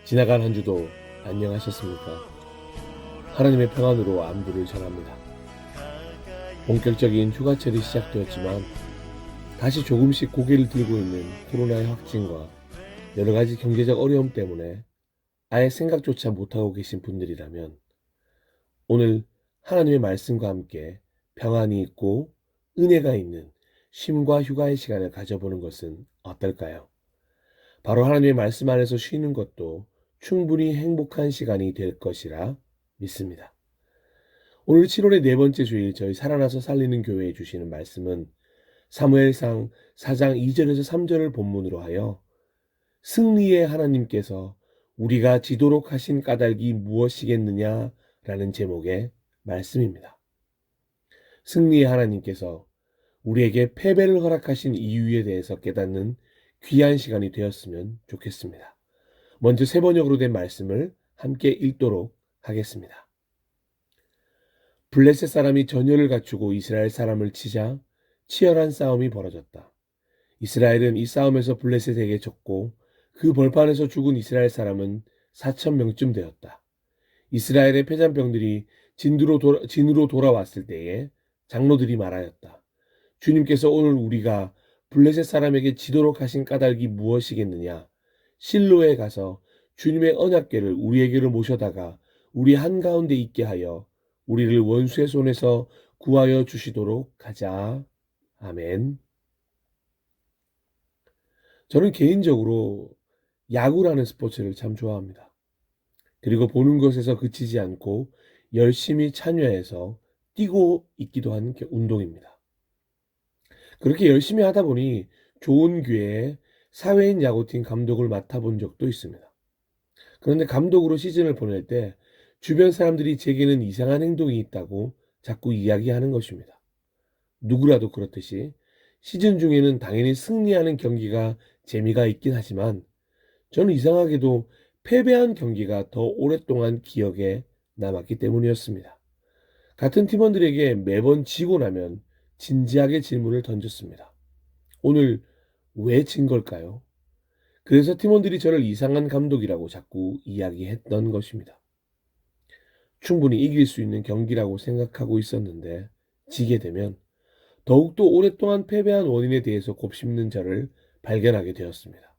지나간 한 주도 안녕하셨습니까? 하나님의 평안으로 안부를 전합니다. 본격적인 휴가철이 시작되었지만 다시 조금씩 고개를 들고 있는 코로나의 확진과 여러 가지 경제적 어려움 때문에 아예 생각조차 못하고 계신 분들이라면 오늘 하나님의 말씀과 함께 평안이 있고 은혜가 있는 쉼과 휴가의 시간을 가져보는 것은 어떨까요? 바로 하나님의 말씀 안에서 쉬는 것도 충분히 행복한 시간이 될 것이라 믿습니다. 오늘 7월의 네 번째 주일 저희 살아나서 살리는 교회에 주시는 말씀은 사무엘상 4장 2절에서 3절을 본문으로 하여 승리의 하나님께서 우리가 지도록 하신 까닭이 무엇이겠느냐 라는 제목의 말씀입니다. 승리의 하나님께서 우리에게 패배를 허락하신 이유에 대해서 깨닫는 귀한 시간이 되었으면 좋겠습니다. 먼저 세 번역으로 된 말씀을 함께 읽도록 하겠습니다. 블레셋 사람이 전열을 갖추고 이스라엘 사람을 치자 치열한 싸움이 벌어졌다. 이스라엘은 이 싸움에서 블레셋에게 졌고 그 벌판에서 죽은 이스라엘 사람은 4,000명쯤 되었다. 이스라엘의 패잔병들이 진으로 돌아왔을 때에 장로들이 말하였다. 주님께서 오늘 우리가 블레셋 사람에게 지도록 하신 까닭이 무엇이겠느냐? 실로에 가서 주님의 언약궤를 우리에게로 모셔다가 우리 한가운데 있게 하여 우리를 원수의 손에서 구하여 주시도록 하자. 아멘. 저는 개인적으로 야구라는 스포츠를 참 좋아합니다. 그리고 보는 것에서 그치지 않고 열심히 참여해서 뛰고 있기도 하는 운동입니다. 그렇게 열심히 하다 보니 좋은 기회에 사회인 야구팀 감독을 맡아본 적도 있습니다. 그런데 감독으로 시즌을 보낼 때 주변 사람들이 제게는 이상한 행동이 있다고 자꾸 이야기하는 것입니다. 누구라도 그렇듯이 시즌 중에는 당연히 승리하는 경기가 재미가 있긴 하지만 저는 이상하게도 패배한 경기가 더 오랫동안 기억에 남았기 때문이었습니다. 같은 팀원들에게 매번 지고 나면 진지하게 질문을 던졌습니다. 오늘 왜 진 걸까요? 그래서 팀원들이 저를 이상한 감독이라고 자꾸 이야기했던 것입니다. 충분히 이길 수 있는 경기라고 생각하고 있었는데 지게 되면 더욱더 오랫동안 패배한 원인에 대해서 곱씹는 저를 발견하게 되었습니다.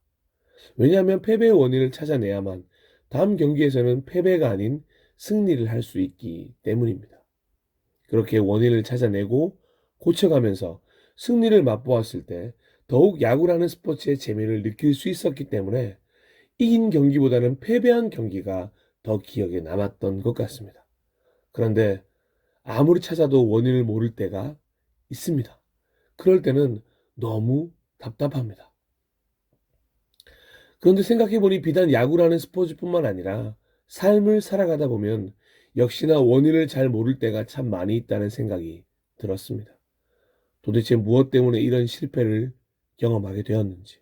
왜냐하면 패배의 원인을 찾아내야만 다음 경기에서는 패배가 아닌 승리를 할 수 있기 때문입니다. 그렇게 원인을 찾아내고 고쳐가면서 승리를 맛보았을 때 더욱 야구라는 스포츠의 재미를 느낄 수 있었기 때문에 이긴 경기보다는 패배한 경기가 더 기억에 남았던 것 같습니다. 그런데 아무리 찾아도 원인을 모를 때가 있습니다. 그럴 때는 너무 답답합니다. 그런데 생각해보니 비단 야구라는 스포츠뿐만 아니라 삶을 살아가다 보면 역시나 원인을 잘 모를 때가 참 많이 있다는 생각이 들었습니다. 도대체 무엇 때문에 이런 실패를 경험하게 되었는지,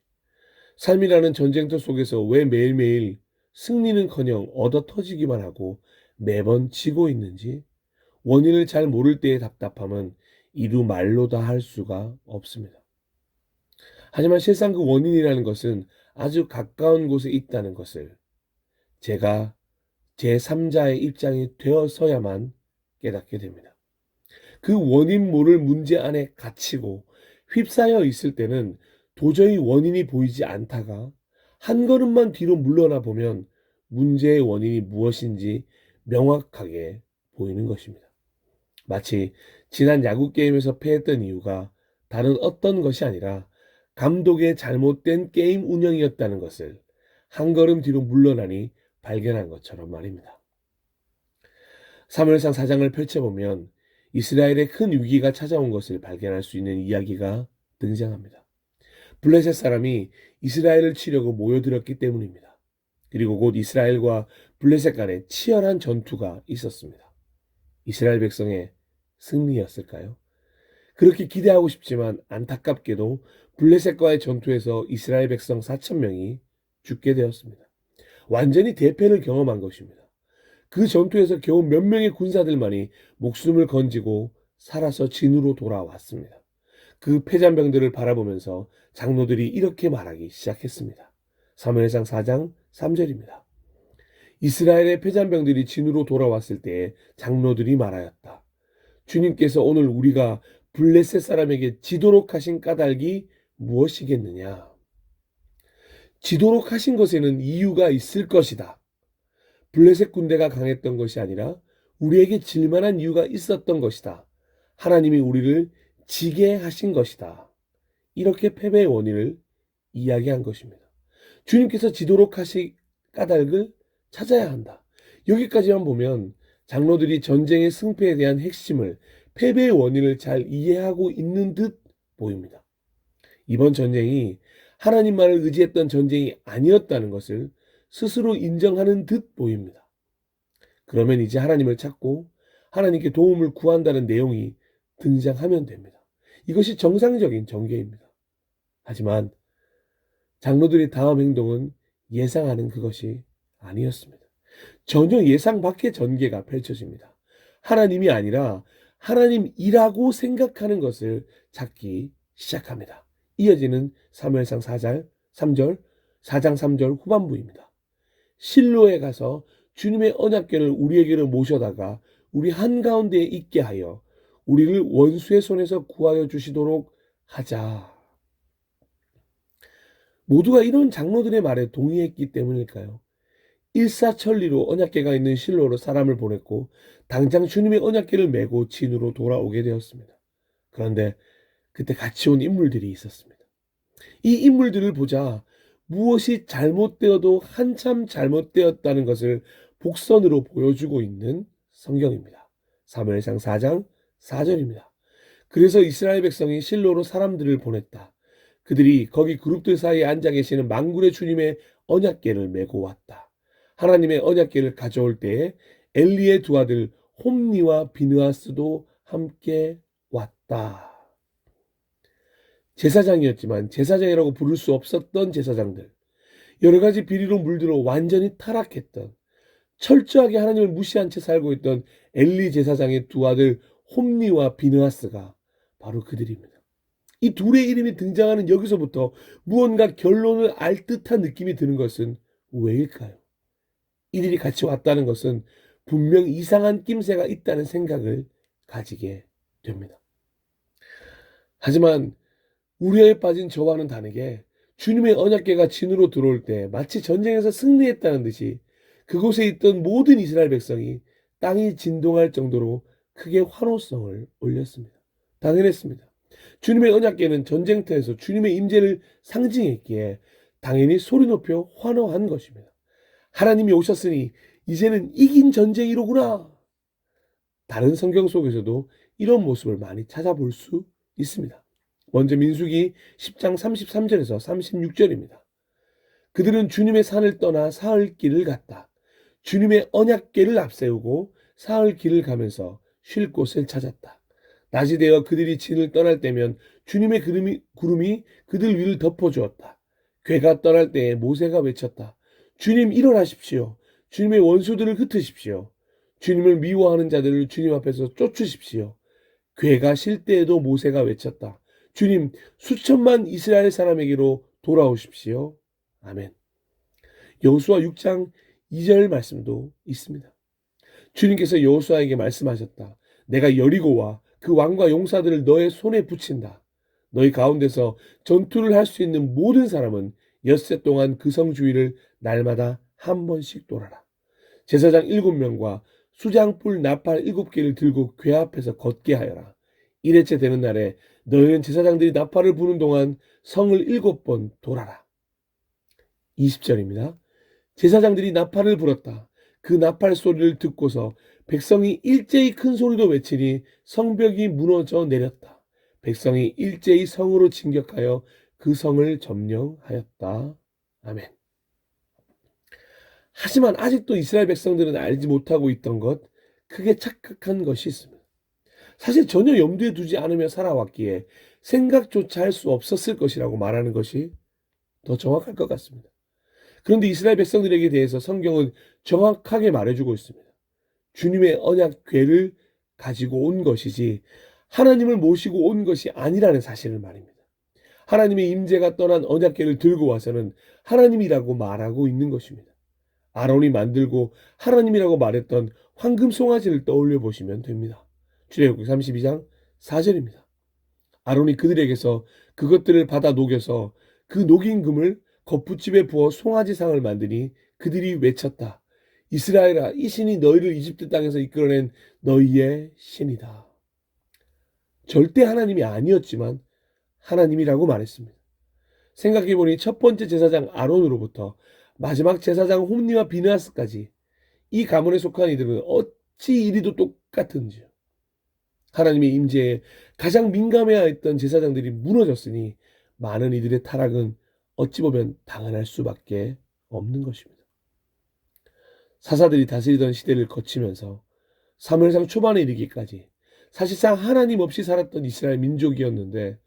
삶이라는 전쟁터 속에서 왜 매일매일 승리는커녕 얻어 터지기만 하고 매번 지고 있는지 원인을 잘 모를 때의 답답함은 이루 말로 다 할 수가 없습니다. 하지만 실상 그 원인이라는 것은 아주 가까운 곳에 있다는 것을 제가 제3자의 입장이 되어서야만 깨닫게 됩니다. 그 원인 모를 문제 안에 갇히고 휩싸여 있을 때는 도저히 원인이 보이지 않다가 한 걸음만 뒤로 물러나 보면 문제의 원인이 무엇인지 명확하게 보이는 것입니다. 마치 지난 야구 게임에서 패했던 이유가 다른 어떤 것이 아니라 감독의 잘못된 게임 운영이었다는 것을 한 걸음 뒤로 물러나니 발견한 것처럼 말입니다. 사무엘상 4장을 펼쳐보면 이스라엘의 큰 위기가 찾아온 것을 발견할 수 있는 이야기가 등장합니다. 블레셋 사람이 이스라엘을 치려고 모여들었기 때문입니다. 그리고 곧 이스라엘과 블레셋 간에 치열한 전투가 있었습니다. 이스라엘 백성의 승리였을까요? 그렇게 기대하고 싶지만 안타깝게도 블레셋과의 전투에서 이스라엘 백성 4,000명이 죽게 되었습니다. 완전히 대패를 경험한 것입니다. 그 전투에서 겨우 몇 명의 군사들만이 목숨을 건지고 살아서 진으로 돌아왔습니다. 그 패잔병들을 바라보면서 장로들이 이렇게 말하기 시작했습니다. 사무엘상 4장 3절입니다. 이스라엘의 패잔병들이 진으로 돌아왔을 때 장로들이 말하였다. 주님께서 오늘 우리가 블레셋 사람에게 지도록 하신 까닭이 무엇이겠느냐? 지도록 하신 것에는 이유가 있을 것이다. 블레셋 군대가 강했던 것이 아니라 우리에게 질만한 이유가 있었던 것이다. 하나님이 우리를 지게 하신 것이다. 이렇게 패배의 원인을 이야기한 것입니다. 주님께서 지도록 하신 까닭을 찾아야 한다. 여기까지만 보면 장로들이 전쟁의 승패에 대한 핵심을, 패배의 원인을 잘 이해하고 있는 듯 보입니다. 이번 전쟁이 하나님만을 의지했던 전쟁이 아니었다는 것을 스스로 인정하는 듯 보입니다. 그러면 이제 하나님을 찾고 하나님께 도움을 구한다는 내용이 등장하면 됩니다. 이것이 정상적인 전개입니다. 하지만 장로들의 다음 행동은 예상하는 그것이 아니었습니다. 전혀 예상 밖의 전개가 펼쳐집니다. 하나님이 아니라 하나님이라고 생각하는 것을 찾기 시작합니다. 이어지는 사무엘상 4장 3절 후반부입니다. 실로에 가서 주님의 언약궤를 우리에게로 모셔다가 우리 한가운데에 있게 하여 우리를 원수의 손에서 구하여 주시도록 하자. 모두가 이런 장로들의 말에 동의했기 때문일까요? 일사천리로 언약궤가 있는 실로로 사람을 보냈고 당장 주님의 언약궤를 메고 진으로 돌아오게 되었습니다. 그런데 그때 같이 온 인물들이 있었습니다. 이 인물들을 보자 무엇이 잘못되어도 한참 잘못되었다는 것을 복선으로 보여주고 있는 성경입니다. 사무엘상 4장 4절입니다. 그래서 이스라엘 백성이 실로로 사람들을 보냈다. 그들이 거기 그룹들 사이에 앉아 계시는 만군의 주님의 언약궤를 메고 왔다. 하나님의 언약궤를 가져올 때에 엘리의 두 아들 홈니와 비느하스도 함께 왔다. 제사장이었지만 제사장이라고 부를 수 없었던 제사장들, 여러 가지 비리로 물들어 완전히 타락했던, 철저하게 하나님을 무시한 채 살고 있던 엘리 제사장의 두 아들 홈니와 비느하스가 바로 그들입니다. 이 둘의 이름이 등장하는 여기서부터 무언가 결론을 알 듯한 느낌이 드는 것은 왜일까요? 이들이 같이 왔다는 것은 분명 이상한 낌새가 있다는 생각을 가지게 됩니다. 하지만 우려에 빠진 저와는 다르게 주님의 언약궤가 진으로 들어올 때 마치 전쟁에서 승리했다는 듯이 그곳에 있던 모든 이스라엘 백성이 땅이 진동할 정도로 크게 환호성을 올렸습니다. 당연했습니다. 주님의 언약궤는 전쟁터에서 주님의 임재를 상징했기에 당연히 소리 높여 환호한 것입니다. 하나님이 오셨으니 이제는 이긴 전쟁이로구나. 다른 성경 속에서도 이런 모습을 많이 찾아볼 수 있습니다. 먼저 민수기 10장 33절에서 36절입니다. 그들은 주님의 산을 떠나 사흘 길을 갔다. 주님의 언약궤를 앞세우고 사흘 길을 가면서 쉴 곳을 찾았다. 낮이 되어 그들이 진을 떠날 때면 주님의 구름이 그들 위를 덮어주었다. 궤가 떠날 때에 모세가 외쳤다. 주님 일어나십시오. 주님의 원수들을 흩으십시오. 주님을 미워하는 자들을 주님 앞에서 쫓으십시오. 궤가 쉴 때에도 모세가 외쳤다. 주님 수천만 이스라엘 사람에게로 돌아오십시오. 아멘. 여호수아 6장 2절 말씀도 있습니다. 주님께서 여호수아에게 말씀하셨다. 내가 여리고와 그 왕과 용사들을 너의 손에 붙인다. 너희 가운데서 전투를 할 수 있는 모든 사람은 엿새 동안 그 성 주위를 날마다 한 번씩 돌아라. 제사장 7명과 수장뿔 나팔 7개를 들고 궤 앞에서 걷게 하여라. 1회째 되는 날에 너희는 제사장들이 나팔을 부는 동안 성을 7번 돌아라. 20절입니다. 제사장들이 나팔을 불었다. 그 나팔 소리를 듣고서 백성이 일제히 큰 소리로 외치니 성벽이 무너져 내렸다. 백성이 일제히 성으로 진격하여 그 성을 점령하였다. 아멘. 하지만 아직도 이스라엘 백성들은 알지 못하고 있던 것, 크게 착각한 것이 있습니다. 사실 전혀 염두에 두지 않으며 살아왔기에 생각조차 할 수 없었을 것이라고 말하는 것이 더 정확할 것 같습니다. 그런데 이스라엘 백성들에게 대해서 성경은 정확하게 말해주고 있습니다. 주님의 언약궤를 가지고 온 것이지 하나님을 모시고 온 것이 아니라는 사실을 말입니다. 하나님의 임재가 떠난 언약궤를 들고 와서는 하나님이라고 말하고 있는 것입니다. 아론이 만들고 하나님이라고 말했던 황금 송아지를 떠올려 보시면 됩니다. 출애굽기 32장 4절입니다. 아론이 그들에게서 그것들을 받아 녹여서 그 녹인 금을 거푸집에 부어 송아지상을 만드니 그들이 외쳤다. 이스라엘아, 이 신이 너희를 이집트 땅에서 이끌어낸 너희의 신이다. 절대 하나님이 아니었지만 하나님이라고 말했습니다. 생각해보니 첫 번째 제사장 아론으로부터 마지막 제사장 홈니와 비느하스까지 이 가문에 속한 이들은 어찌 이리도 똑같은지요. 하나님의 임재에 가장 민감해야 했던 제사장들이 무너졌으니 많은 이들의 타락은 어찌 보면 당연할 수밖에 없는 것입니다. 사사들이 다스리던 시대를 거치면서 사무엘상 초반에 이르기까지 사실상 하나님 없이 살았던 이스라엘 민족이었는데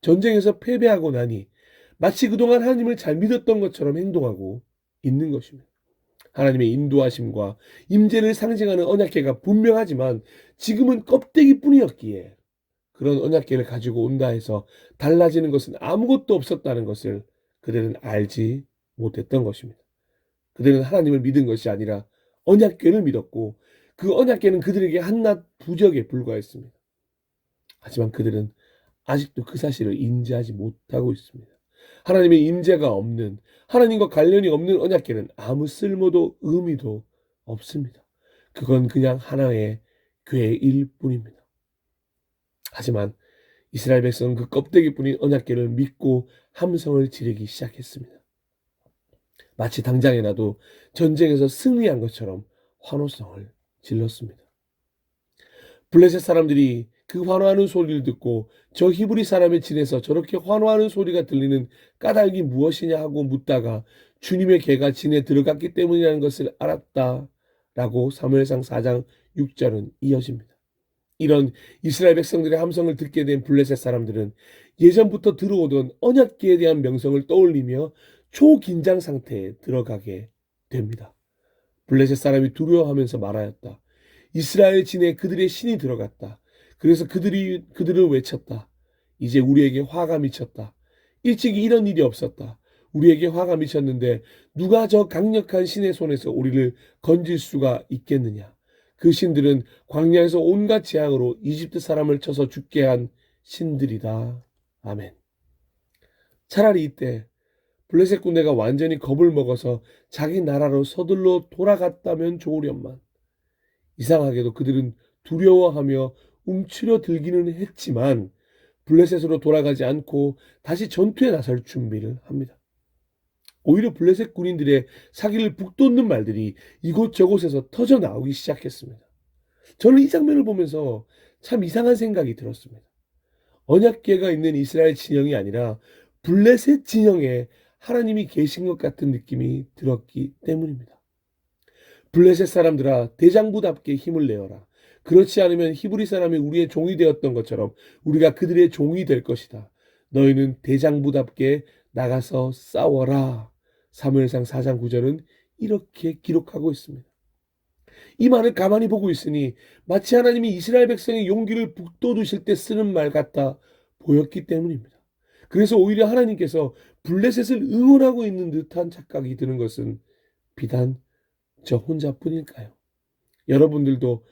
전쟁에서 패배하고 나니 마치 그동안 하나님을 잘 믿었던 것처럼 행동하고 있는 것입니다. 하나님의 인도하심과 임재를 상징하는 언약궤가 분명하지만 지금은 껍데기뿐이었기에 그런 언약궤를 가지고 온다 해서 달라지는 것은 아무것도 없었다는 것을 그들은 알지 못했던 것입니다. 그들은 하나님을 믿은 것이 아니라 언약궤를 믿었고 그 언약궤는 그들에게 한낱 부적에 불과했습니다. 하지만 그들은 아직도 그 사실을 인지하지 못하고 있습니다. 하나님의 임재가 없는, 하나님과 관련이 없는 언약궤는 아무 쓸모도 의미도 없습니다. 그건 그냥 하나의 궤일 뿐입니다. 하지만 이스라엘 백성은 그 껍데기뿐인 언약궤를 믿고 함성을 지르기 시작했습니다. 마치 당장에 나도 전쟁에서 승리한 것처럼 환호성을 질렀습니다. 블레셋 사람들이 그 환호하는 소리를 듣고 저 히브리 사람의 진에서 저렇게 환호하는 소리가 들리는 까닭이 무엇이냐 하고 묻다가 주님의 궤가 진에 들어갔기 때문이라는 것을 알았다라고 사무엘상 4장 6절은 이어집니다. 이런 이스라엘 백성들의 함성을 듣게 된 블레셋 사람들은 예전부터 들어오던 언약궤에 대한 명성을 떠올리며 초긴장 상태에 들어가게 됩니다. 블레셋 사람이 두려워하면서 말하였다. 이스라엘 진에 그들의 신이 들어갔다. 그래서 그들을 외쳤다. 이제 우리에게 화가 미쳤다. 일찍이 이런 일이 없었다. 우리에게 화가 미쳤는데 누가 저 강력한 신의 손에서 우리를 건질 수가 있겠느냐. 그 신들은 광야에서 온갖 재앙으로 이집트 사람을 쳐서 죽게 한 신들이다. 아멘. 차라리 이때 블레셋 군대가 완전히 겁을 먹어서 자기 나라로 서둘러 돌아갔다면 좋으련만. 이상하게도 그들은 두려워하며 움츠려 들기는 했지만 블레셋으로 돌아가지 않고 다시 전투에 나설 준비를 합니다. 오히려 블레셋 군인들의 사기를 북돋는 말들이 이곳저곳에서 터져 나오기 시작했습니다. 저는 이 장면을 보면서 참 이상한 생각이 들었습니다. 언약궤가 있는 이스라엘 진영이 아니라 블레셋 진영에 하나님이 계신 것 같은 느낌이 들었기 때문입니다. 블레셋 사람들아, 대장부답게 힘을 내어라. 그렇지 않으면 히브리 사람이 우리의 종이 되었던 것처럼 우리가 그들의 종이 될 것이다. 너희는 대장부답게 나가서 싸워라. 사무엘상 4장 9절은 이렇게 기록하고 있습니다. 이 말을 가만히 보고 있으니 마치 하나님이 이스라엘 백성의 용기를 북돋우실 때 쓰는 말 같아 보였기 때문입니다. 그래서 오히려 하나님께서 블레셋을 응원하고 있는 듯한 착각이 드는 것은 비단 저 혼자뿐일까요? 여러분들도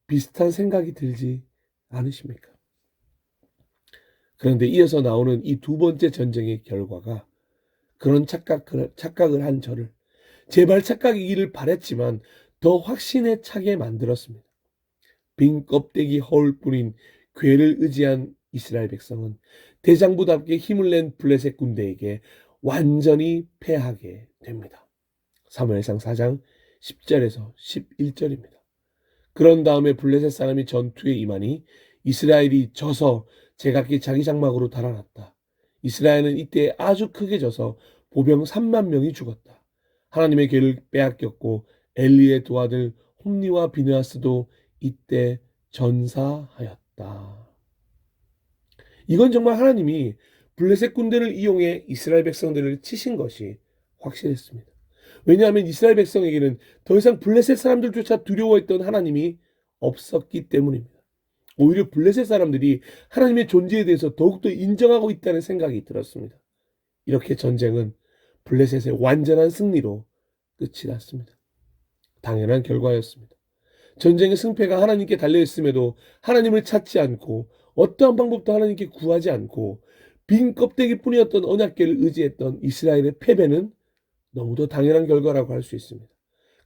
비슷한 생각이 들지 않으십니까? 그런데 이어서 나오는 이 두 번째 전쟁의 결과가 그런 착각을 한 저를 제발 착각이기를 바랬지만 더 확신에 차게 만들었습니다. 빈 껍데기 허울 뿐인 궤를 의지한 이스라엘 백성은 대장부답게 힘을 낸 블레셋 군대에게 완전히 패하게 됩니다. 사무엘상 4장 10절에서 11절입니다. 그런 다음에 블레셋 사람이 전투에 임하니 이스라엘이 져서 제각기 자기 장막으로 달아났다. 이스라엘은 이때 아주 크게 져서 보병 3만 명이 죽었다. 하나님의 궤를 빼앗겼고 엘리의 두 아들 홈니와 비느하스도 이때 전사하였다. 이건 정말 하나님이 블레셋 군대를 이용해 이스라엘 백성들을 치신 것이 확실했습니다. 왜냐하면 이스라엘 백성에게는 더 이상 블레셋 사람들조차 두려워했던 하나님이 없었기 때문입니다. 오히려 블레셋 사람들이 하나님의 존재에 대해서 더욱더 인정하고 있다는 생각이 들었습니다. 이렇게 전쟁은 블레셋의 완전한 승리로 끝이 났습니다. 당연한 결과였습니다. 전쟁의 승패가 하나님께 달려있음에도 하나님을 찾지 않고 어떠한 방법도 하나님께 구하지 않고 빈 껍데기뿐이었던 언약궤를 의지했던 이스라엘의 패배는 너무도 당연한 결과라고 할 수 있습니다.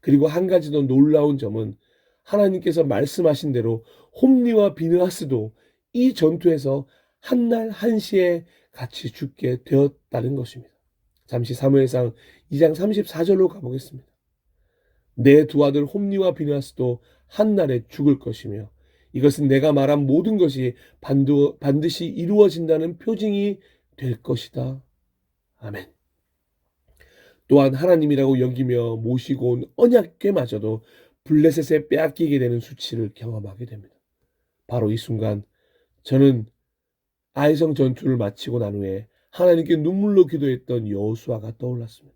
그리고 한 가지 더 놀라운 점은 하나님께서 말씀하신 대로 홈리와 비느하스도 이 전투에서 한날 한시에 같이 죽게 되었다는 것입니다. 잠시 사무엘상 2장 34절로 가보겠습니다. 내 두 아들 홈리와 비느하스도 한날에 죽을 것이며 이것은 내가 말한 모든 것이 반드시 이루어진다는 표징이 될 것이다. 아멘. 또한 하나님이라고 여기며 모시고 온 언약궤마저도 블레셋에 빼앗기게 되는 수치를 경험하게 됩니다. 바로 이 순간 저는 아이성 전투를 마치고 난 후에 하나님께 눈물로 기도했던 여호수아가 떠올랐습니다.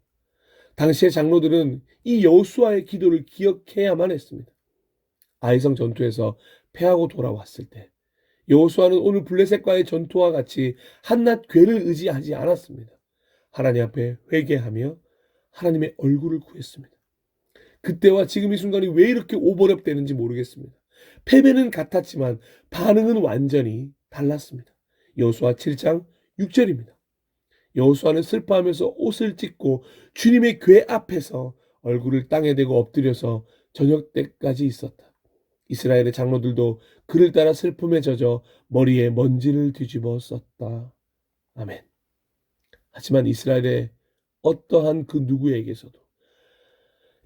당시의 장로들은 이 여호수아의 기도를 기억해야만 했습니다. 아이성 전투에서 패하고 돌아왔을 때 여호수아는 오늘 블레셋과의 전투와 같이 한낱 궤를 의지하지 않았습니다. 하나님 앞에 회개하며 하나님의 얼굴을 구했습니다. 그때와 지금 이 순간이 왜 이렇게 오버랩되는지 모르겠습니다. 패배는 같았지만 반응은 완전히 달랐습니다. 여호수아 7장 6절입니다. 여호수아는 슬퍼하면서 옷을 찢고 주님의 궤 앞에서 얼굴을 땅에 대고 엎드려서 저녁 때까지 있었다. 이스라엘의 장로들도 그를 따라 슬픔에 젖어 머리에 먼지를 뒤집어 썼다. 아멘. 하지만 이스라엘의 어떠한 그 누구에게서도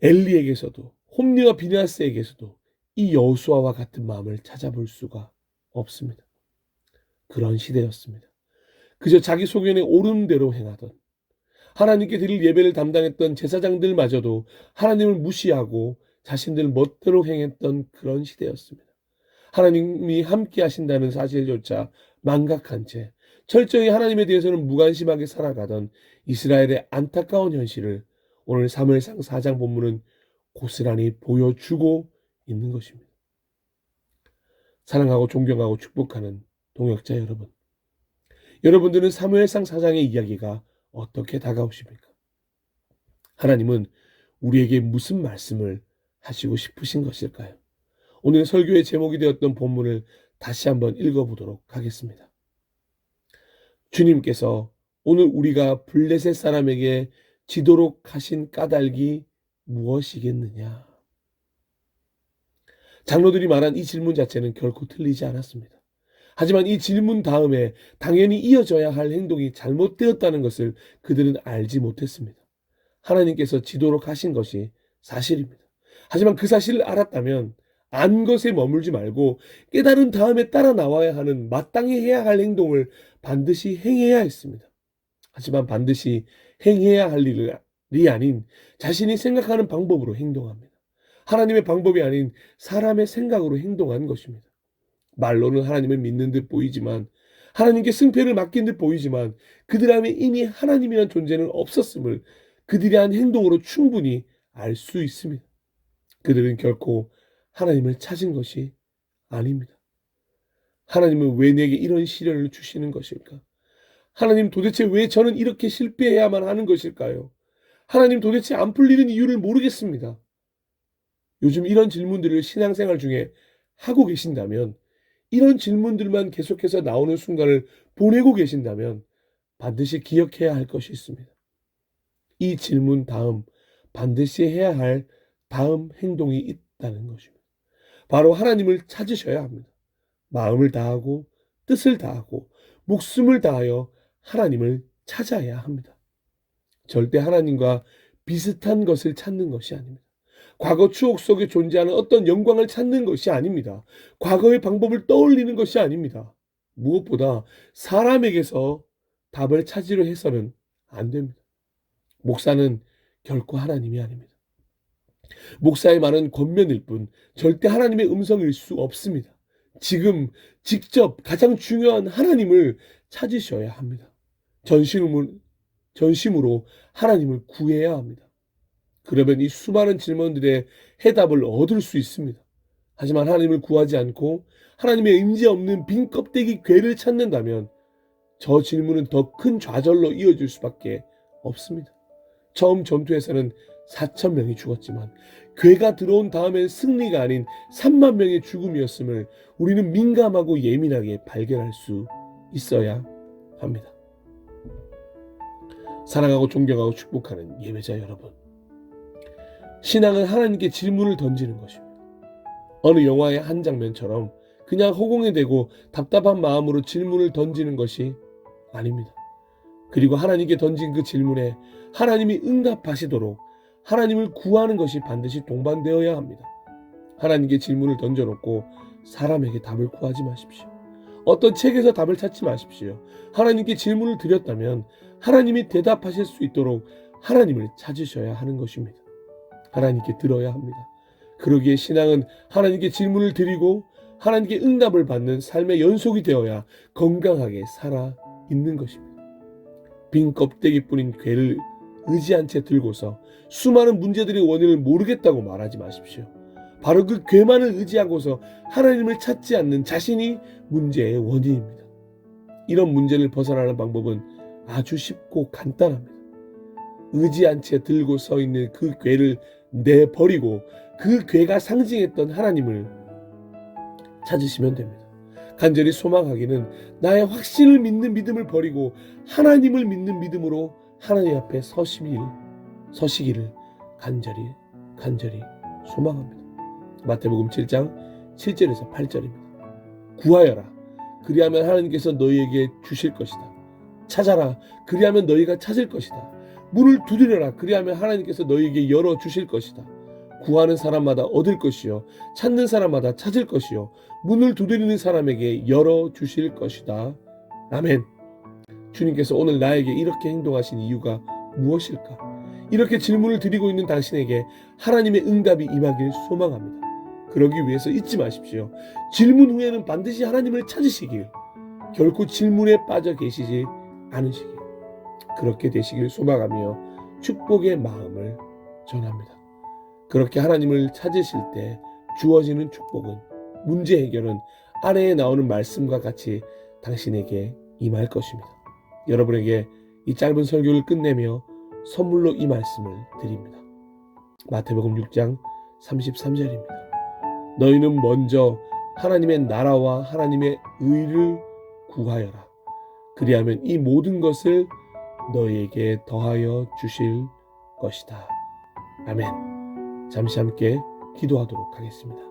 엘리에게서도 홈리와 비느하스에게서도 이 여호수아와 같은 마음을 찾아볼 수가 없습니다. 그런 시대였습니다. 그저 자기 소견에 오른 대로 행하던 하나님께 드릴 예배를 담당했던 제사장들마저도 하나님을 무시하고 자신들 멋대로 행했던 그런 시대였습니다. 하나님이 함께 하신다는 사실조차 망각한 채 철저히 하나님에 대해서는 무관심하게 살아가던 이스라엘의 안타까운 현실을 오늘 사무엘상 4장 본문은 고스란히 보여주고 있는 것입니다. 사랑하고 존경하고 축복하는 동역자 여러분, 여러분들은 사무엘상 4장의 이야기가 어떻게 다가오십니까? 하나님은 우리에게 무슨 말씀을 하시고 싶으신 것일까요? 오늘 설교의 제목이 되었던 본문을 다시 한번 읽어보도록 하겠습니다. 주님께서 오늘 우리가 블레셋 사람에게 지도록 하신 까닭이 무엇이겠느냐? 장로들이 말한 이 질문 자체는 결코 틀리지 않았습니다. 하지만 이 질문 다음에 당연히 이어져야 할 행동이 잘못되었다는 것을 그들은 알지 못했습니다. 하나님께서 지도록 하신 것이 사실입니다. 하지만 그 사실을 알았다면 안 것에 머물지 말고 깨달은 다음에 따라 나와야 하는 마땅히 해야 할 행동을 반드시 행해야 했습니다. 하지만 반드시 행해야 할 일이 아닌 자신이 생각하는 방법으로 행동합니다. 하나님의 방법이 아닌 사람의 생각으로 행동한 것입니다. 말로는 하나님을 믿는 듯 보이지만 하나님께 승패를 맡긴 듯 보이지만 그들 안에 이미 하나님이란 존재는 없었음을 그들이 한 행동으로 충분히 알 수 있습니다. 그들은 결코 하나님을 찾은 것이 아닙니다. 하나님은 왜 내게 이런 시련을 주시는 것일까? 하나님 도대체 왜 저는 이렇게 실패해야만 하는 것일까요? 하나님 도대체 안 풀리는 이유를 모르겠습니다. 요즘 이런 질문들을 신앙생활 중에 하고 계신다면, 이런 질문들만 계속해서 나오는 순간을 보내고 계신다면 반드시 기억해야 할 것이 있습니다. 이 질문 다음 반드시 해야 할 다음 행동이 있다는 것입니다. 바로 하나님을 찾으셔야 합니다. 마음을 다하고 뜻을 다하고 목숨을 다하여 하나님을 찾아야 합니다. 절대 하나님과 비슷한 것을 찾는 것이 아닙니다. 과거 추억 속에 존재하는 어떤 영광을 찾는 것이 아닙니다. 과거의 방법을 떠올리는 것이 아닙니다. 무엇보다 사람에게서 답을 찾으려 해서는 안 됩니다. 목사는 결코 하나님이 아닙니다. 목사의 말은 권면일 뿐 절대 하나님의 음성일 수 없습니다. 지금 직접 가장 중요한 하나님을 찾으셔야 합니다. 전심으로 하나님을 구해야 합니다. 그러면 이 수많은 질문들의 해답을 얻을 수 있습니다. 하지만 하나님을 구하지 않고 하나님의 임재 없는 빈 껍데기 궤를 찾는다면 저 질문은 더 큰 좌절로 이어질 수밖에 없습니다. 처음 전투에서는 4천 명이 죽었지만 괴가 들어온 다음엔 승리가 아닌 3만 명의 죽음이었음을 우리는 민감하고 예민하게 발견할 수 있어야 합니다. 사랑하고 존경하고 축복하는 예배자 여러분, 신앙은 하나님께 질문을 던지는 것입니다. 어느 영화의 한 장면처럼 그냥 허공에 대고 답답한 마음으로 질문을 던지는 것이 아닙니다. 그리고 하나님께 던진 그 질문에 하나님이 응답하시도록 하나님을 구하는 것이 반드시 동반되어야 합니다. 하나님께 질문을 던져놓고 사람에게 답을 구하지 마십시오. 어떤 책에서 답을 찾지 마십시오. 하나님께 질문을 드렸다면 하나님이 대답하실 수 있도록 하나님을 찾으셔야 하는 것입니다. 하나님께 들어야 합니다. 그러기에 신앙은 하나님께 질문을 드리고 하나님께 응답을 받는 삶의 연속이 되어야 건강하게 살아 있는 것입니다. 빈 껍데기뿐인 괴를 의지한 채 들고서 수많은 문제들의 원인을 모르겠다고 말하지 마십시오. 바로 그 괴만을 의지하고서 하나님을 찾지 않는 자신이 문제의 원인입니다. 이런 문제를 벗어나는 방법은 아주 쉽고 간단합니다. 의지한 채 들고 서 있는 그 괴를 내버리고 그 괴가 상징했던 하나님을 찾으시면 됩니다. 간절히 소망하기는 나의 확신을 믿는 믿음을 버리고 하나님을 믿는 믿음으로 하나님 앞에 서시기를 간절히 소망합니다. 마태복음 7장 7절에서 8절입니다. 구하여라, 그리하면 하나님께서 너희에게 주실 것이다. 찾아라, 그리하면 너희가 찾을 것이다. 문을 두드려라, 그리하면 하나님께서 너희에게 열어주실 것이다. 구하는 사람마다 얻을 것이요, 찾는 사람마다 찾을 것이요, 문을 두드리는 사람에게 열어주실 것이다. 아멘. 주님께서 오늘 나에게 이렇게 행동하신 이유가 무엇일까? 이렇게 질문을 드리고 있는 당신에게 하나님의 응답이 임하길 소망합니다. 그러기 위해서 잊지 마십시오. 질문 후에는 반드시 하나님을 찾으시길, 결코 질문에 빠져 계시지 않으시길, 그렇게 되시길 소망하며 축복의 마음을 전합니다. 그렇게 하나님을 찾으실 때 주어지는 축복은, 문제 해결은 아래에 나오는 말씀과 같이 당신에게 임할 것입니다. 여러분에게 이 짧은 설교를 끝내며 선물로 이 말씀을 드립니다. 마태복음 6장 33절입니다. 너희는 먼저 하나님의 나라와 하나님의 의를 구하여라. 그리하면 이 모든 것을 너희에게 더하여 주실 것이다. 아멘. 잠시 함께 기도하도록 하겠습니다.